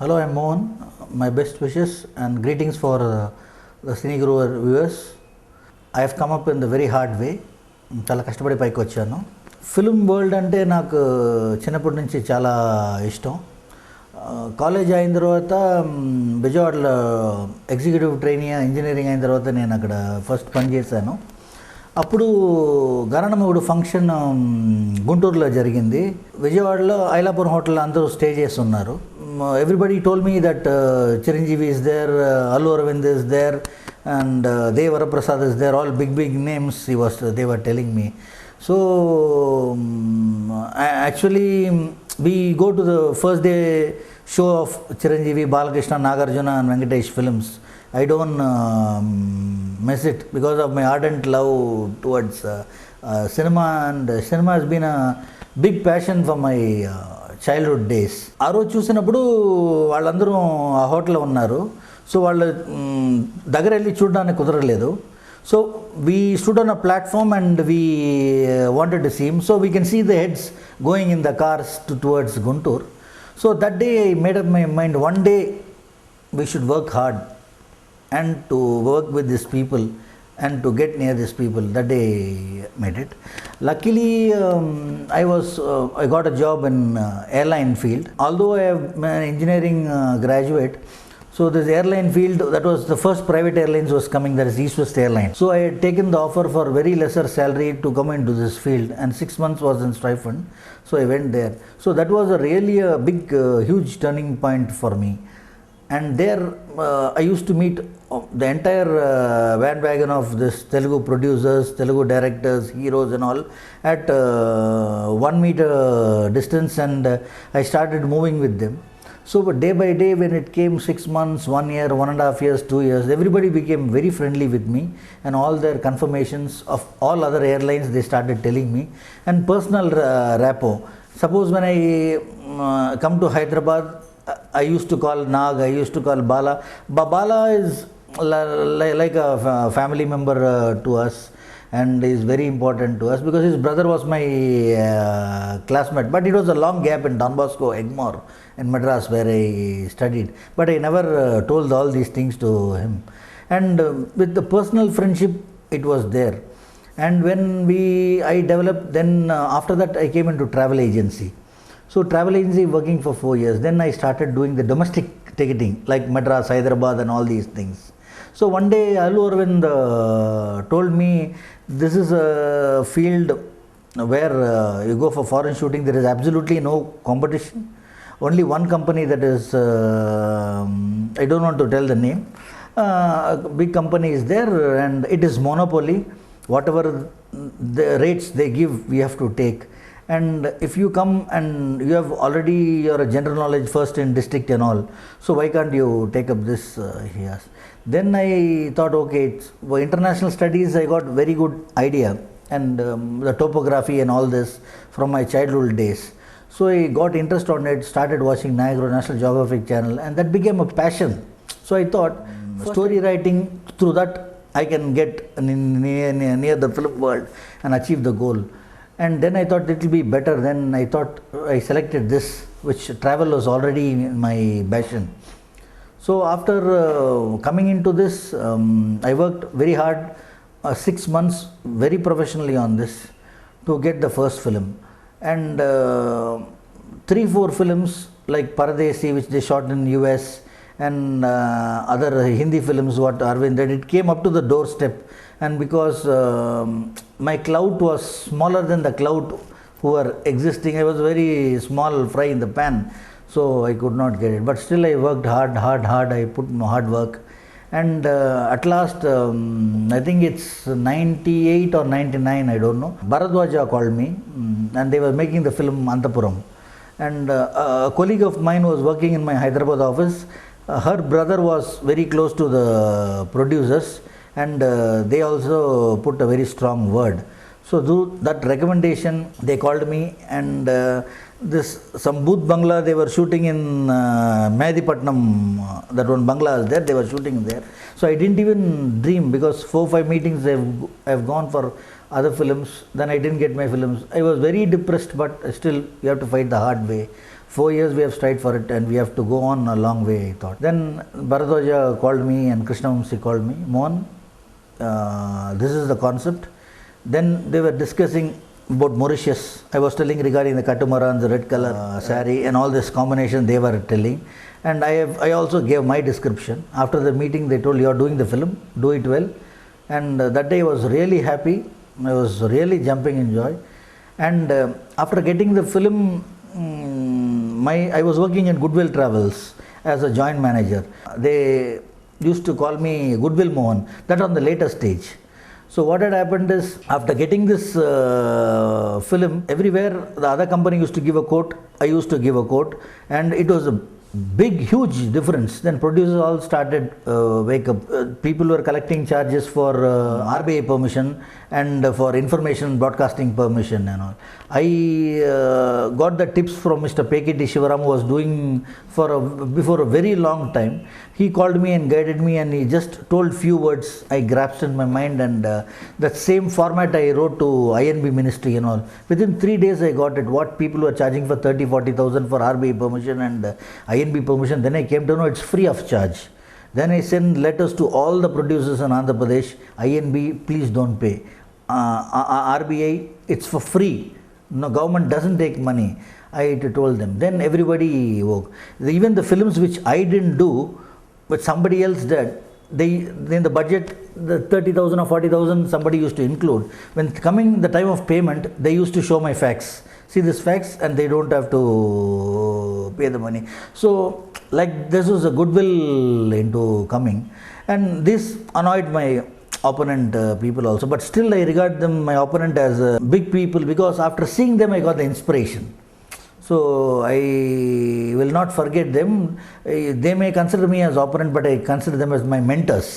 Hello, I'm Mohan. My best wishes and greetings for the Cine Grower viewers. I have come up in the very hard way. చాలా కష్టపడి పైకి వచ్చాను. Film world అంటే నాకు చిన్నప్పటి నుంచి చాలా ఇష్టం. కాలేజ్ అయిన తర్వాత విజయవాడలో ఎగ్జిక్యూటివ్ ట్రైనింగ్ ఇంజనీరింగ్ అయిన తర్వాత నేను అక్కడ ఫస్ట్ పనిచేశాను. అప్పుడు గరణమగుడు ఫంక్షన్ గుంటూరులో జరిగింది. విజయవాడలో ఐలాపురం హోటల్లో అందరూ స్టే చేసి ఉన్నారు. Everybody told me that Chiranjeevi is there, Allu Aravind is there, and Devara Prasad is there. All big names they were telling me. So actually we go to the first day show of Chiranjeevi, Balakrishna, Nagarjuna and Venkatesh films. I don't miss it because of my ardent love towards cinema, and cinema has been a big passion for my childhood days. ఆ రోజు చూసినప్పుడు వాళ్ళందరూ ఆ హోటల్లో ఉన్నారు. So వాళ్ళ దగ్గర వెళ్ళి చూడడానికి కుదరలేదు. So we stood on a platform and we wanted to see him. So we can see the heads going in the cars towards Guntur. So that day I made up my mind, one day we should work hard and to work with these people and to get near these people. That day made it. Luckily I got a job in airline field. Although I am an engineering graduate, so this airline field, that was the first private airlines was coming, that is East West Airlines. So I had taken the offer for very lesser salary to come into this field, and 6 months was in stipend. So I went there. So that was really a big huge turning point for me. And there I used to meet the entire bandwagon of this Telugu producers, Telugu directors, heroes and all at 1 meter distance, and I started moving with them. So but day by day, when it came 6 months, 1 year, 1.5 years, 2 years, everybody became very friendly with me, and all their confirmations of all other airlines they started telling me, and personal rapport. Suppose when I come to Hyderabad, I used to call Nag, I used to call Bala. Bala is like a family member to us, and is very important to us because his brother was my classmate. But it was a long gap in Don Bosco, Egmore in Madras where I studied. But I never told all these things to him. And with the personal friendship, it was there. And when I developed, then after that I came into travel agency. So travel agency working for 4 years. Then I started doing the domestic ticketing like Madras, Hyderabad and all these things. So one day Allu Aravind told me, this is a field where you go for foreign shooting, there is absolutely no competition. Only one company, that is, I don't want to tell the name, a big company is there, and it is monopoly. Whatever the rates they give, we have to take. And if you come and you have already your general knowledge first in district and all, so why can't you take up this? He asked. Then I thought, okay, for international studies I got very good idea, and the topography and all this from my childhood days. So I got interest on it, started watching National Geographic Channel, and that became a passion. So I thought, story writing, through that I can get near the film world and achieve the goal. And then I thought it will be better. Then I thought I selected this, which travel was already my passion. So after coming into this, I worked very hard, 6 months very professionally on this to get the first film. And 3-4 films like Paradesi, which they shot in US, and other Hindi films what Arvind did, it came up to the doorstep. And because my clout was smaller than the clout who were existing, I was very small fry in the pan, so I could not get it. But still I worked hard, I put hard work, and at last I think it's 98 or 99, I don't know, Bharadwaja called me, and they were making the film Antapuram, and a colleague of mine was working in my Hyderabad office. Her brother was very close to the producers, and they also put a very strong word. So through that recommendation, they called me, and some booth bangla they were shooting in Mehdipatnam, that one bangla is there, they were shooting there. So I didn't even dream, because 4-5 meetings I've gone for other films, then I didn't get my films. I was very depressed, but still you have to fight the hard way. 4 years we have strived for it and we have to go on a long way, I thought. Then Bharadwaja called me and Krishnavamsi called me. Mohan, this is the concept. Then they were discussing about Mauritius. I was telling regarding the Katumaran, the red color saree and all this combination they were telling. And I also gave my description. After the meeting they told, you are doing the film, do it well. And that day I was really happy. I was really jumping in joy. And after getting the film, I was working in Goodwill Travels as a joint manager. They used to call me Goodwill Mohan, that on the later stage. So what had happened is, after getting this film, everywhere the other company used to give a quote, I used to give a quote, and it was a big, huge difference. Then producers all started wake up. People were collecting charges for RBI permission and for information broadcasting permission and all. I got the tips from Mr. Pekiti Shivaram, who was doing before a very long time. He called me and guided me, and he just told few words I grasped in my mind, and that same format I wrote to INB ministry and all. Within 3 days I got it, what people were charging for 30,000-40,000 for RBI permission and INB permission. Then I came to know it's free of charge. Then I sent letters to all the producers in Andhra Pradesh, INB, please don't pay. RBI, it's for free. No, government doesn't take money. I told them. Then everybody woke. Even the films which I didn't do, but somebody else did, in the budget, the 30,000 or 40,000 somebody used to include. When coming the time of payment, they used to show my fax. See this fax, and they don't have to pay the money. So, like, this was a goodwill into coming, and this annoyed my opponent people also. But still, I regard them, my opponent, as big people, because after seeing them, I got the inspiration. So I will not forget them. They may consider me as opponent, but I consider them as my mentors.